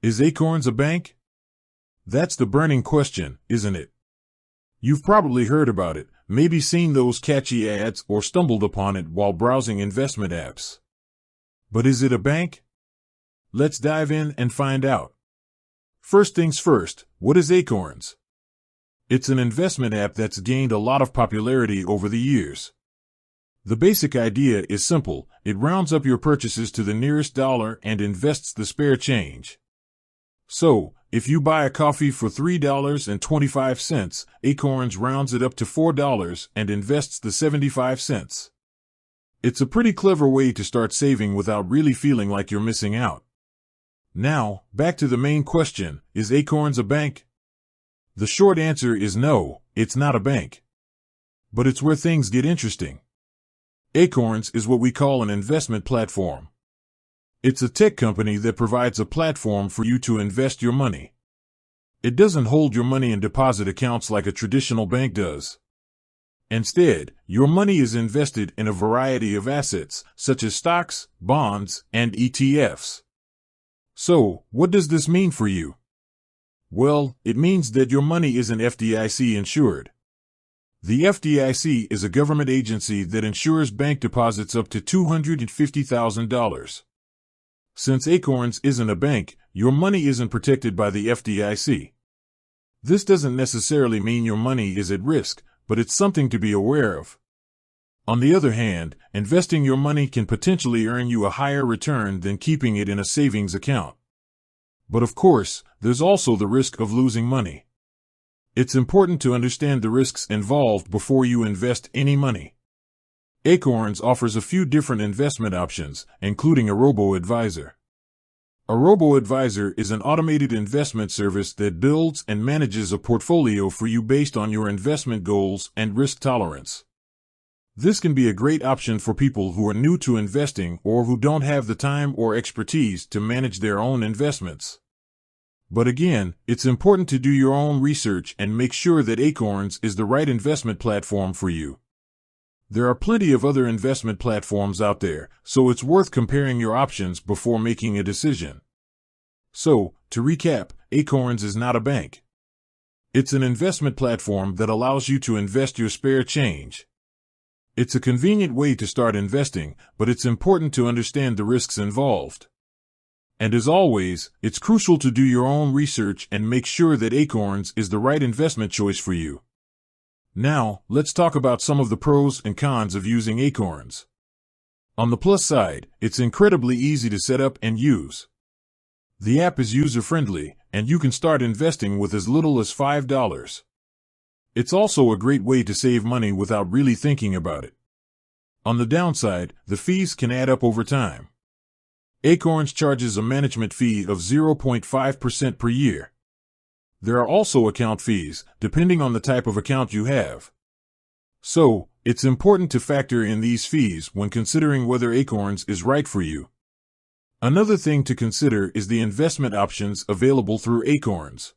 Is Acorns a bank? That's the burning question, isn't it? You've probably heard about it, maybe seen those catchy ads or stumbled upon it while browsing investment apps. But is it a bank? Let's dive in and find out. First things first, what is Acorns? It's an investment app that's gained a lot of popularity over the years. The basic idea is simple. It rounds up your purchases to the nearest dollar and invests the spare change. So, if you buy a coffee for $3.25, Acorns rounds it up to $4 and invests the 75 cents. It's a pretty clever way to start saving without really feeling like you're missing out. Now, back to the main question, is Acorns a bank? The short answer is no, it's not a bank. But it's where things get interesting. Acorns is what we call an investment platform. It's a tech company that provides a platform for you to invest your money. It doesn't hold your money in deposit accounts like a traditional bank does. Instead, your money is invested in a variety of assets, such as stocks, bonds, and ETFs. So, what does this mean for you? Well, it means that your money isn't FDIC insured. The FDIC is a government agency that insures bank deposits up to $250,000. Since Acorns isn't a bank, your money isn't protected by the FDIC. This doesn't necessarily mean your money is at risk, but it's something to be aware of. On the other hand, investing your money can potentially earn you a higher return than keeping it in a savings account. But of course, there's also the risk of losing money. It's important to understand the risks involved before you invest any money. Acorns offers a few different investment options, including a robo-advisor. A robo-advisor is an automated investment service that builds and manages a portfolio for you based on your investment goals and risk tolerance. This can be a great option for people who are new to investing or who don't have the time or expertise to manage their own investments. But again, it's important to do your own research and make sure that Acorns is the right investment platform for you. There are plenty of other investment platforms out there, so it's worth comparing your options before making a decision. So, to recap, Acorns is not a bank. It's an investment platform that allows you to invest your spare change. It's a convenient way to start investing, but it's important to understand the risks involved. And as always, it's crucial to do your own research and make sure that Acorns is the right investment choice for you. Now, let's talk about some of the pros and cons of using Acorns. On the plus side, it's incredibly easy to set up and use. The app is user-friendly, and you can start investing with as little as $5. It's also a great way to save money without really thinking about it. On the downside, the fees can add up over time. Acorns charges a management fee of 0.5% per year. There are also account fees, depending on the type of account you have. So, it's important to factor in these fees when considering whether Acorns is right for you. Another thing to consider is the investment options available through Acorns.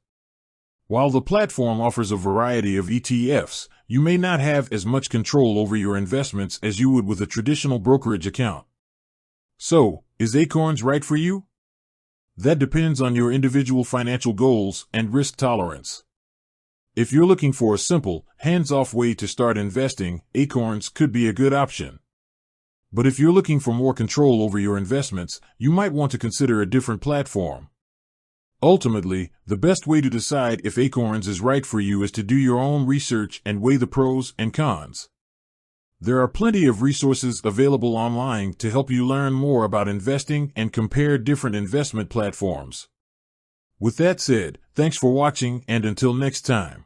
While the platform offers a variety of ETFs, you may not have as much control over your investments as you would with a traditional brokerage account. So, is Acorns right for you? That depends on your individual financial goals and risk tolerance. If you're looking for a simple, hands-off way to start investing, Acorns could be a good option. But if you're looking for more control over your investments, you might want to consider a different platform. Ultimately, the best way to decide if Acorns is right for you is to do your own research and weigh the pros and cons. There are plenty of resources available online to help you learn more about investing and compare different investment platforms. With that said, thanks for watching, and until next time.